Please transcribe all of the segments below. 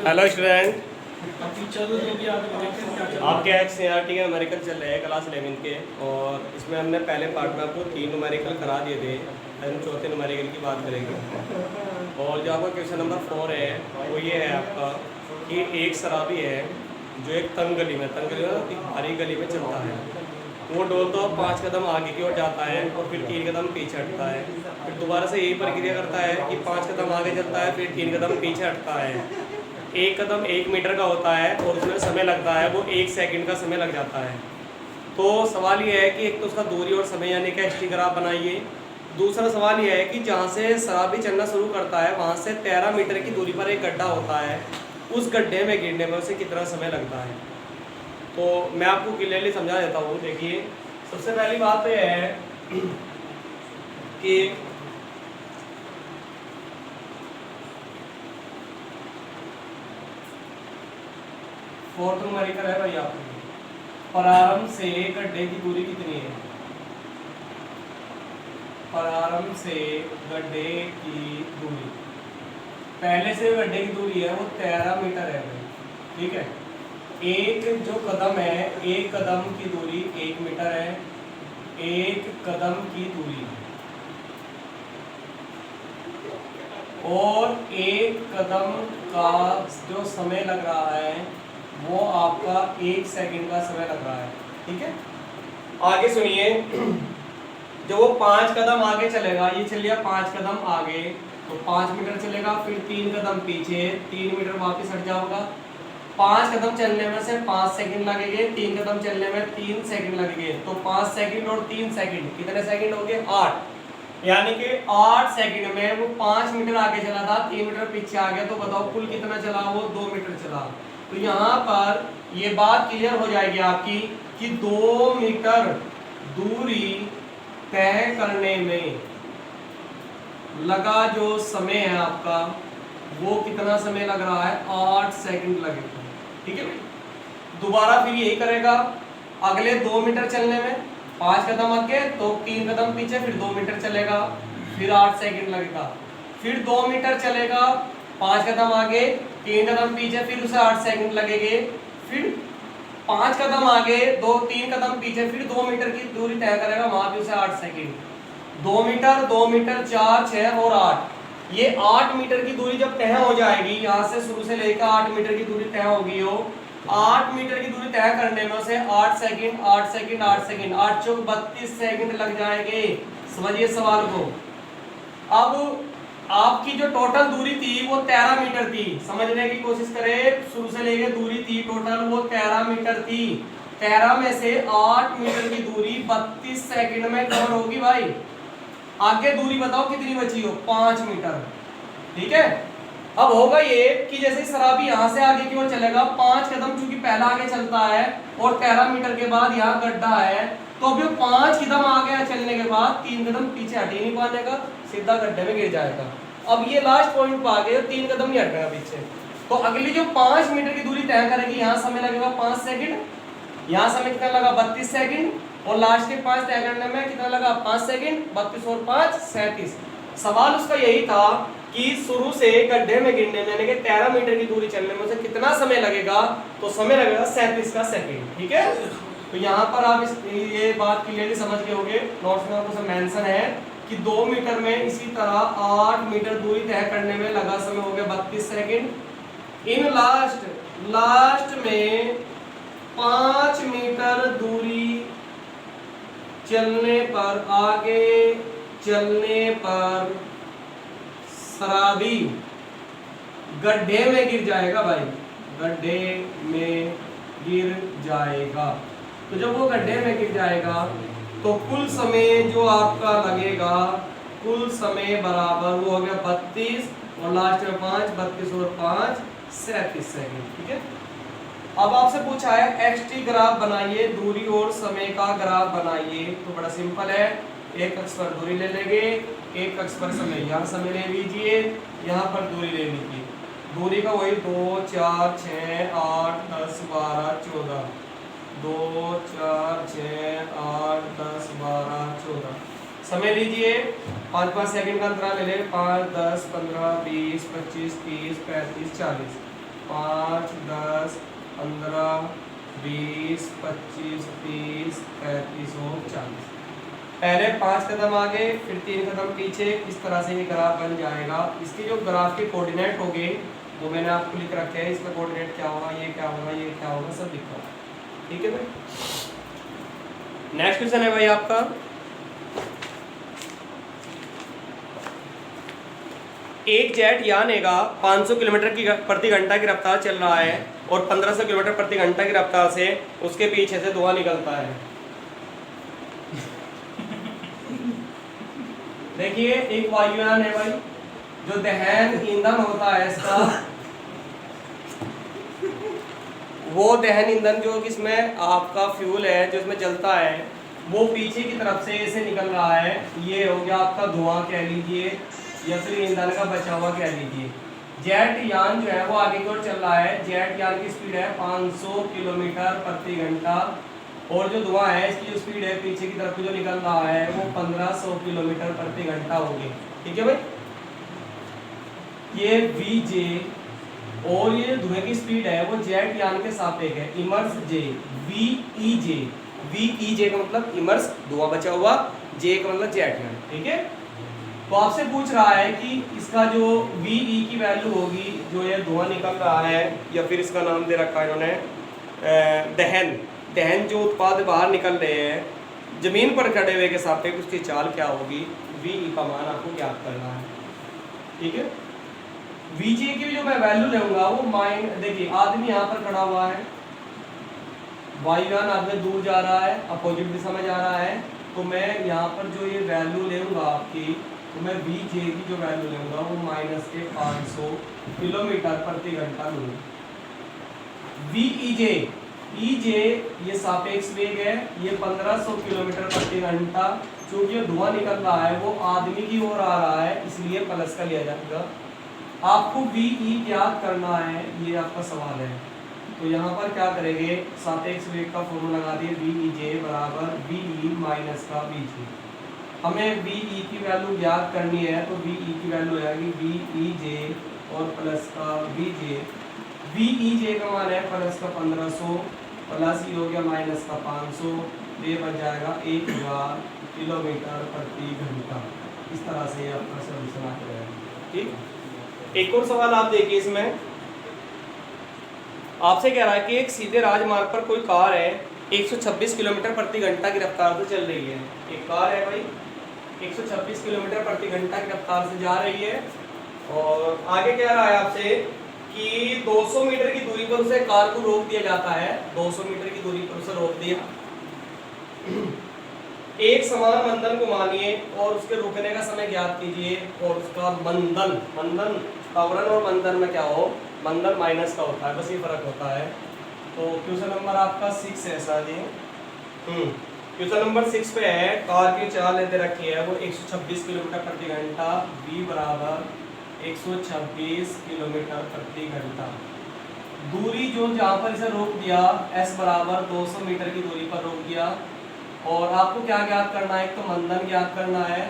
Hello student, आपके NCERT के numerical चल रहे हैं क्लास 11 के। और इसमें हमने पहले पार्ट में आपको 3 न्यूमेरिकल करा दिए थे। हम चौथे न्यूमेरिकल की बात करेंगे। और जो आपका क्वेश्चन नंबर 4 है वो ये है आपका कि एक शराबी है जो एक तंग गली में भारी गली में चलता है। वो डोलता 5 कदम आगे की ओर जाता है और फिर 3 कदम पीछे हटता है। फिर दोबारा से यही प्रक्रिया करता है कि 5 कदम आगे चलता है, फिर 3 कदम पीछे हटता है। एक कदम 1 मीटर का होता है और उसमें समय लगता है वो 1 सेकंड का समय लग जाता है। तो सवाल ये है कि एक तो उसका दूरी और समय यानी कि एसटी ग्राफ बनाइए। दूसरा सवाल ये है कि जहाँ से शराबी चलना शुरू करता है वहाँ से 13 मीटर की दूरी पर एक गड्ढा होता है, उस गड्ढे में गिरने में उसे कितना समय लगता है। तो मैं आपको क्लियरली समझा देता हूँ। देखिए, सबसे पहली बात तो यह है कि फोर्थ न्यूमेरिकल है भाई आपकी, प्रारंभ से गड्ढे की दूरी कितनी है। प्रारंभ से गड्ढे की दूरी, पहले से गड्ढे की दूरी है वो 13 मीटर है भाई, ठीक है। एक जो कदम है, एक कदम की दूरी 1 मीटर है। एक कदम की दूरी और एक कदम का जो समय लग रहा है वो आपका 1 सेकंड का समय लग रहा है, ठीक है। आगे सुनिए, जब वो 5 कदम आगे चलेगा, ये चल लिया 5 कदम आगे तो 5 मीटर चलेगा, फिर 3 कदम पीछे 3 मीटर वापस हट जाओगा। 5 कदम चलने में से 5 सेकंड लगेंगे, 3 कदम चलने में 3 सेकंड लगेंगे। तो 5 सेकंड और 3 सेकंड कितने सेकंड हो गए? 8। यानी कि 8 सेकंड में वो 5 मीटर आगे चला था, 3 मीटर पीछे आ गया। तो बताओ कुल कितना चला? वो 2 मीटर चला। तो यहाँ पर ये बात क्लियर हो जाएगी आपकी कि 2 मीटर दूरी तय करने में लगा जो समय है आपका, वो कितना समय लग रहा है? 8 सेकंड लगेगा, ठीक है भाई। दोबारा फिर यही करेगा, अगले 2 मीटर चलने में 5 कदम आगे तो 3 कदम पीछे, फिर 2 मीटर चलेगा, फिर 8 सेकंड लगेगा। फिर 2 मीटर चलेगा, 5 कदम आगे 3 कदम पीछे, फिर उसे 8 सेकंड लगेंगे। फिर 5 कदम आगे 3 कदम पीछे, फिर 2 मीटर की दूरी तय करेगा, वहां भी उसे 8 सेकंड। 2 मीटर 4 6 और 8, ये 8 मीटर की दूरी जब तय हो जाएगी, यहाँ से शुरू से लेकर 8 मीटर की दूरी तय होगी। हो 8 मीटर की दूरी तय करने में से 8 सेकंड 8 सेकंड 8 सेकंड 8 चौक 32 सेकंड लग जाएंगे। समझिए सवाल को। अब आपकी जो टोटल दूरी थी वो 13 मीटर थी। समझने की कोशिश करें, शुरू से लेकर दूरी थी टोटल वो 13 मीटर थी। 13 में से 8 मीटर की दूरी 32 सेकंड में कवर होगी भाई। आगे दूरी बताओ कितनी बची हो? 5 मीटर, ठीक है। अब होगा ये कि जैसे शराबी यहाँ से आगे की ओर चलेगा, 5 कदम चूंकि पहला आगे चलता है और 13 मीटर के बाद यहाँ गड्ढा है, तो अभी 5 कदम आगे चलने के बाद 3 कदम पीछे हट ही नहीं पाएगा, सीधा गड्ढे में गिर जाएगा। अब ये लास्ट पॉइंट पर आ गए, 3 कदम नहीं हटेगा पीछे। तो अगली जो 5 मीटर की दूरी तय करेगी, यहाँ समय लगेगा 5 सेकंड, यहाँ समय कितना लगा? 32 सेकंड, और लास्ट के 5 तय करने में कितना लगा? 5 सेकंड। 32 और 5 37। सवाल उसका यही था कि शुरू से गड्ढे में गिरने में यानी कि 13 मीटर की दूरी चलने में उसे कितना समय लगेगा? तो समय लगेगा 37 का सेकंड, ठीक है। तो यहाँ पर आप ये बात क्लियरली समझ गए होंगे। नोट्स में आपको मेंशन है कि 2 मीटर में इसी तरह 8 मीटर दूरी तय करने में लगा समय हो गया 32 सेकंड। इन लास्ट में 5 मीटर दूरी चलने पर, आगे चलने पर शराबी गड्ढे में गिर जाएगा भाई, गड्ढे में गिर जाएगा। तो जब वो गड्ढे में गिर जाएगा तो कुल समय जो आपका लगेगा, कुल समय बराबर वो हो गया 32 और लास्ट में 5, 32 और 5 37 सेकंड, ठीक है। अब आपसे पूछा है एक्सटी ग्राफ बनाइए, दूरी और समय का ग्राफ बनाइए। तो बड़ा सिंपल है, एक अक्ष पर दूरी ले लेंगे, एक अक्ष पर समय। यहाँ समय ले लीजिए, यहाँ पर दूरी ले लीजिए। दूरी का वही 2 4 6 8 10 12 14, 2 4 6 8 10 12 14। समय लीजिए, 5-5 सेकंड का अंतराल ले लें, 5 10 15 20 25 30 35 40। 5, 10, 15, 20, 25, 30, 35 और 40। पहले 5 कदम आगे फिर 3 कदम पीछे, इस तरह से ये ग्राफ बन जाएगा। इसके जो ग्राफ के कोऑर्डिनेट होंगे वो मैंने आपको लिख रखे हैं, इसका कोऑर्डिनेट क्या होगा, ये क्या होगा, ये क्या होगा, सब लिखा होगा। ठीक है भाई। नेक्स्ट क्वेश्चन है भाई आपका, एक जेट यान का 500 किलोमीटर की प्रति घंटा की रफ्तार चल रहा है और 1500 किलोमीटर प्रति घंटा की रफ्तार से उसके पीछे से धुआं निकलता है। देखिए एक वायुयान है भाई, जो दहन ईंधन होता है इसका, वो दहन ईंधन जो इसमें आपका फ्यूल है जो इसमें जलता है, वो पीछे की तरफ से ऐसे निकल रहा है। ये हो गया आपका धुआं कह लीजिए, या फिर ईंधन का बचा हुआ कह लीजिए। जेट यान जो है वो आगे की ओर चल रहा है। जेट यान की स्पीड है 500 किलोमीटर प्रति घंटा, और जो धुआं है इसकी जो स्पीड है पीछे की तरफ जो निकल रहा है वो 1500 किलोमीटर प्रति घंटा होगी। ठीक है भाई। ये वीजे और ये धुएं की स्पीड है वो जेट यान के सापेक्ष है, इमर्स जे, वीईजे। वीईजे का मतलब इमर्स धुआं बचा हुआ, जे का मतलब जेट यान। ठीक है। तो आपसे पूछ रहा है कि इसका जो वीई की वैल्यू होगी, जो ये धुआं निकल रहा है, या फिर इसका नाम दे रखा है इन्होंने दहन, दहन जो उत्पाद बाहर निकल रहे हैं जमीन पर खड़े हुए के सापेक्ष उसकी चाल क्या होगी, वीई का मान आपको ज्ञात करना है। ठीक है। वीजे की जो मैं वैल्यू लूंगा वो देखिए आदमी यहाँ पर खड़ा हुआ है, वायुयान आदमी दूर जा रहा है, अपोजिट दिशा में जा रहा है, तो मैं यहाँ पर जो ये वैल्यू लूंगा आपकी, तो मैं वीजे की जो वैल्यू लूंगा वो -500 किलोमीटर प्रति घंटा लूंगा। वीईजे, ईजे ये सापेक्ष वेग है, ये 1500 किलोमीटर प्रति घंटा। चूंकि ये धुआं निकल रहा है वो आदमी की ओर आ रहा है, इसलिए प्लस का लिया जाएगा। आपको वीई ज्ञात करना है, ये आपका सवाल है। तो यहाँ पर क्या करेंगे, सापेक्ष वेग का फॉर्मूला लगा दिए, वीईजे बराबर वीई माइनस का वीजे। हमें वीई की वैल्यू ज्ञात करनी है, तो वीई की वैल्यू आएगी वीईजे और प्लस का वीजे। वीईजे का मान है प्लस का 1500, प्लस ही हो गया माइनस का 500, ये बन जाएगा 1000 किलोमीटर प्रति घंटा। इस तरह से आपका सॉल्यूशन आता है। ठीक। एक और सवाल आप देखिए, इसमें आपसे कह रहा है कि एक सीधे राजमार्ग पर कोई कार है 126 किलोमीटर प्रति घंटा की रफ्तार से चल रही है। एक कार है भाई 126 किलोमीटर प्रति घंटा की रफ्तार से जा रही है, और आगे कह रहा है आपसे कि 200 मीटर की दूरी पर उसे कार को रोक दिया जाता है। 200 मीटर की दूरी पर उसे रोक दिया, एक समान मंदन को मानिए और उसके रुकने का समय ज्ञात कीजिए, और उसका मंदन, मंदन त्वरण और मंदन में क्या हो, मंदन माइनस का होता है, बस ये फर्क होता है। तो क्वेश्चन नंबर आपका 6 है सर जी। क्वेश्चन नंबर 6 पे है, कार की चाल दे रखी है वो 126 किलोमीटर प्रति घंटा, v बराबर 126 किलोमीटर प्रति घंटा। दूरी जो जहाँ पर इसे रोक दिया, s बराबर 200 मीटर की दूरी पर रोक दिया, और आपको क्या ज्ञात करना है, एक तो मंदन ज्ञात करना है,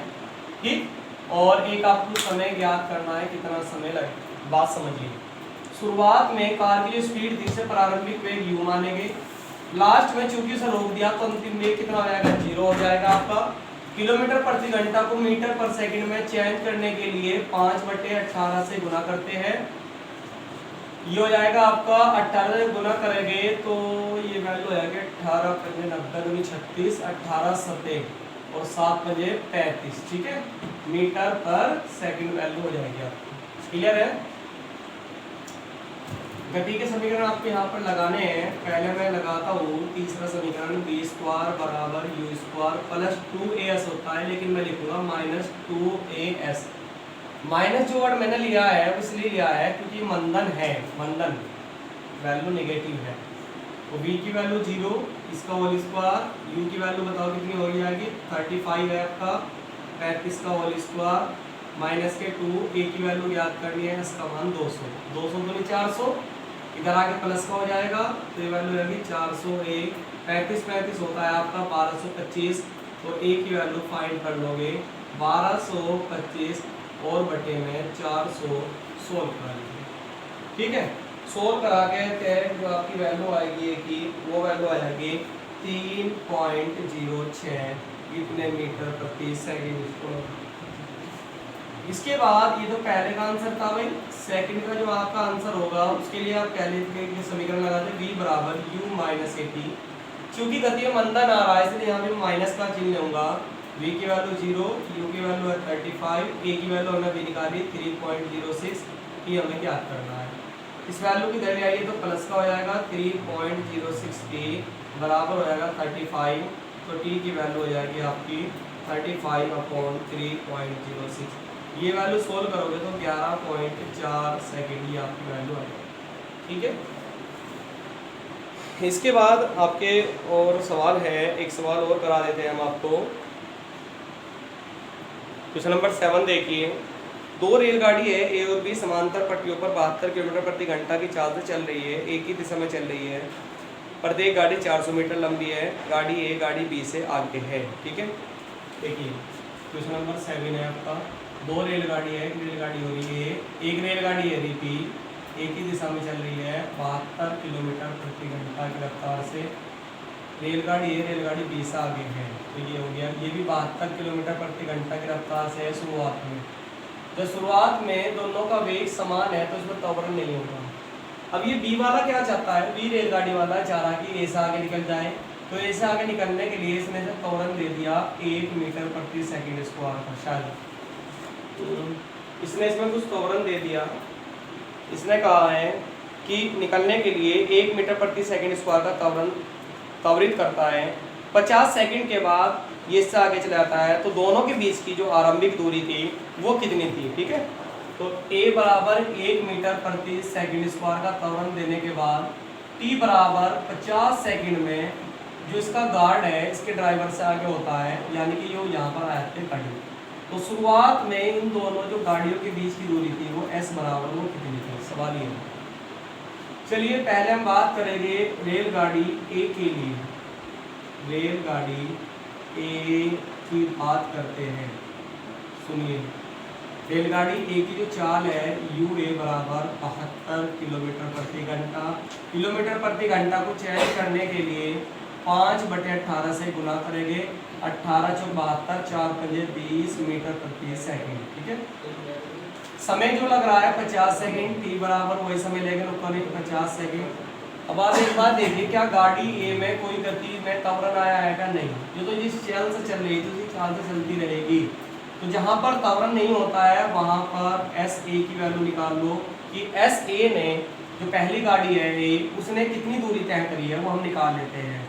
ठीक, और एक आपको समय ज्ञात करना है, कितना समय लगे। बात समझिए, शुरुआत में कार की जो स्पीड थी, से प्रारंभिक वेग u मानेंगे, लास्ट में चूंकि उसे रोक दिया तो अंतिम वेग कितना हो जाएगा, 0 हो जाएगा आपका। किलोमीटर प्रति घंटा को मीटर पर सेकंड में चेंज करने के लिए 5/18 से गुना करते हैं। ये हो जाएगा आपका 18 से गुना करेंगे तो ये वैल्यू आएगी 18 पंजे 90 36, 18 सते और 7 पंजे 35। ठीक है, मीटर पर सेकंड वैल्यू हो जाएगी आपकी। क्लियर है। गति के समीकरण आपको यहाँ पर लगाने हैं। पहले मैं लगाता हूँ तीसरा समीकरण, v² बराबर u² प्लस 2as होता है, लेकिन मैं लिखूंगा -2as। माइनस जो वर्ड मैंने लिया है वो इसलिए लिया है क्योंकि मंदन है, मंदन वैल्यू नेगेटिव है। तो v की वैल्यू 0, इसका होल स्क्वायर, u की वैल्यू बताओ कितनी हो जाएगी, 35 है आपका, 35 का होल स्क्वायर माइनस के 2, a की वैल्यू याद करनी है, इसका मान 200, 200 दूनी 400, इधर आके प्लस का हो जाएगा तो ये वैल्यू रहेगी 401, 35 होता है आपका 1225, तो a की वैल्यू फाइंड कर लोगे 1225 और बटे में 400 सोल्व कर लीजिए। ठीक है, सोल्व करा के जो आपकी वैल्यू आएगी कि वो वैल्यू आ जाएगी 3.06 इतने मीटर प्रति सेकंड स्क्वायर। इसके बाद ये तो पहले का आंसर था भाई, सेकंड का जो आपका आंसर होगा उसके लिए आप पहले के समीकरण लगाते v बराबर u माइनस ए टी। क्योंकि गति में मंदन आ रहा है इसलिए यहाँ पे माइनस का चिन्ह लूंगा। v की वैल्यू 0, u की वैल्यू है 35, a की वैल्यू हमने भी निकाली 3.06, ये हमें ज्ञात करना है। इस वैल्यू की वैल्यू आई है तो प्लस का हो जाएगा 3.06 t बराबर हो जाएगा 35, तो t की वैल्यू हो जाएगी आपकी 35/3.06। ये वैल्यू सोल्व करोगे तो 11.4 सेकेंड ये आपकी वैल्यू आएगी। ठीक है, इसके बाद आपके और सवाल है, एक सवाल और करा देते हैं हम आपको। क्वेश्चन नंबर 7 देखिए। दो रेलगाड़ी है ए और बी समांतर पटरियों पर 72 किलोमीटर प्रति घंटा की चाल से चल रही है, एक ही दिशा में चल रही है। प्रत्येक गाड़ी 400 मीटर लंबी है। गाड़ी ए गाड़ी बी से आगे है। ठीक है, देखिए क्वेश्चन नंबर 7 है आपका। दो रेलगाड़ी है, एक रेलगाड़ी हो रही है, एक रेलगाड़ी है बी एक ही दिशा में चल रही है 72 किलोमीटर प्रति घंटा की रफ्तार से। रेलगाड़ी ए रेलगाड़ी बी से आगे है, तो ये हो गया। ये भी 72 किलोमीटर प्रति घंटा की रफ्तार से है शुरुआत में। तो शुरुआत में दोनों का वेग समान है तो इसमें त्वरण नहीं होगा। अब ये बी वाला क्या चाहता है, बी रेलगाड़ी वाला चाह रहा कि ए से आगे निकल जाए, तो ए से आगे निकलने के लिए इसने से त्वरण दे दिया 1 मीटर प्रति सेकंड स्क्वायर का। शायद इसने इसमें कुछ त्वरण दे दिया। इसने कहा है कि निकलने के लिए 1 मीटर प्रति सेकंड स्क्वायर का त्वरित करता है। 50 सेकंड के बाद ये इससे आगे चला जाता है, तो दोनों के बीच की जो आरंभिक दूरी थी वो कितनी थी। ठीक है, तो a बराबर 1 मीटर प्रति सेकंड स्क्वायर का त्वरण देने के बाद t बराबर 50 सेकंड में जो इसका गार्ड है इसके ड्राइवर से आगे होता है, यानी कि ये यहाँ पर आए थे खड़ी। तो शुरुआत में इन दोनों जो गाड़ियों के बीच की दूरी थी वो s बराबर वो कितनी थी, सवाल ये है। चलिए पहले हम बात करेंगे रेलगाड़ी ए के लिए। रेलगाड़ी ए की बात करते हैं, सुनिए। रेलगाड़ी ए की जो चाल है यू ए बराबर 72 किलोमीटर प्रति घंटा। किलोमीटर प्रति घंटा को चयन करने के लिए 5/18 से गुना करेंगे। 18 × 72, 4 × 20 मीटर प्रति सेकंड। ठीक है, समय जो लग रहा है 50 सेकंड, टी बराबर वही समय लेंगे 50 सेकंड। अब आप एक बात देखिए, क्या गाड़ी ए में कोई गति में त्वरण आया है क्या? नहीं। ये तो जिस चाल से चल रही है उसी चाल से चलती रहेगी। तो जहाँ पर त्वरण नहीं होता है वहाँ पर एस ए की वैल्यू निकाल लो कि एस ए ने जो पहली गाड़ी है ए उसने कितनी दूरी तय करी है वो हम निकाल लेते हैं।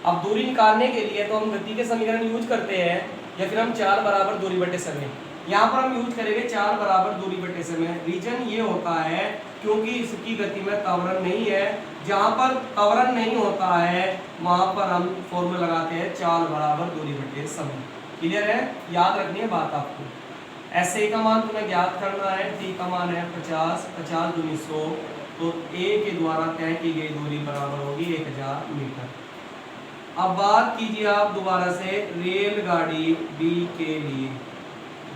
अब दूरी निकालने के लिए तो हम गति के समीकरण यूज करते हैं या फिर हम 4 बराबर दूरी बटे समय। यहाँ पर हम यूज करेंगे 4 बराबर दूरी बटे समय। रीजन ये होता है क्योंकि इसकी गति में त्वरण नहीं है। जहाँ पर त्वरण नहीं होता है वहाँ पर हम फॉर्मूला लगाते हैं 4 बराबर दूरी बटे समय। क्लियर है, याद रखनी है बात आपको। एस ए का मान तुम्हें ज्ञात करना है, टी का मान है 50, 50 दूनी 100, तो ए के द्वारा तय की गई दूरी बराबर होगी 1000 मीटर। अब बात कीजिए आप दोबारा से रेलगाड़ी बी के लिए।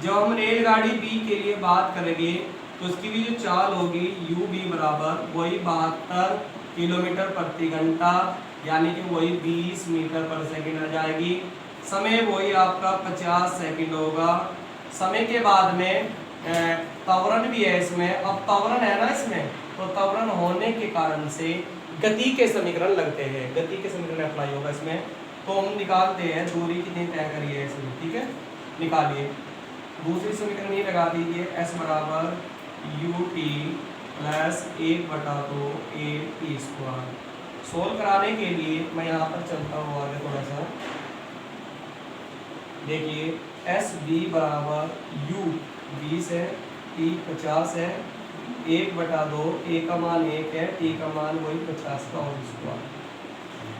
जब हम रेलगाड़ी बी के लिए बात करेंगे तो उसकी भी जो चाल होगी यू बी बराबर वही 72 किलोमीटर प्रति घंटा, यानी कि वही 20 मीटर पर सेकंड आ जाएगी। समय वही आपका 50 सेकंड होगा। समय के बाद में त्वरण भी है इसमें। अब त्वरण है ना इसमें, तो त्वरण होने के कारण से गति के समीकरण लगते हैं, गति के समीकरण अप्लाई होगा इसमें। तो हम निकालते हैं दूरी कितनी तय करी है इसमें। ठीक है, निकालिए। दूसरी समीकरण ये लगा दीजिए, एस बराबर U T plus 1/2 A T square. Solve कराने के लिए मैं यहाँ पर चलता हूँ आगे थोड़ा सा। देखिए एस बी बराबर यू 20 है, टी 50 है, 1/2, ए का मान 1 है, टी का मान वही 50 का होल स्क्वायर।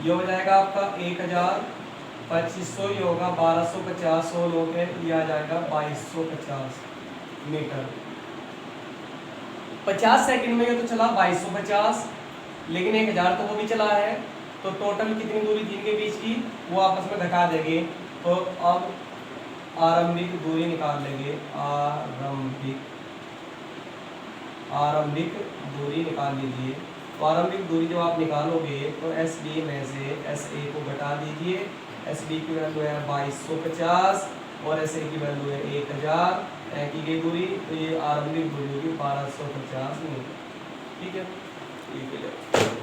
ये हो जाएगा आपका 1000, 2500 ये होगा 1250 होल हो गए, ये आ जाएगा 2250 मीटर। 50 सेकंड में ये तो चला 2250, लेकिन 1000 तो वो भी चला है। तो टोटल कितनी दूरी थी इनके बीच की वो आपस में घटा देंगे। तो अब आरंभिक दूरी निकाल लेंगे। आरंभिक दूरी निकाल लीजिए। तो आरंभिक दूरी जब आप निकालोगे तो एस डी में से एस ए को घटा दीजिए। एस डी की वैल्यू है 2250 और एस ए की वैल्यू है 1000 तय की गई दूरी। तो ये आरंभिक दूरी होगी 1250 मीटर। ठीक है, ठीक है।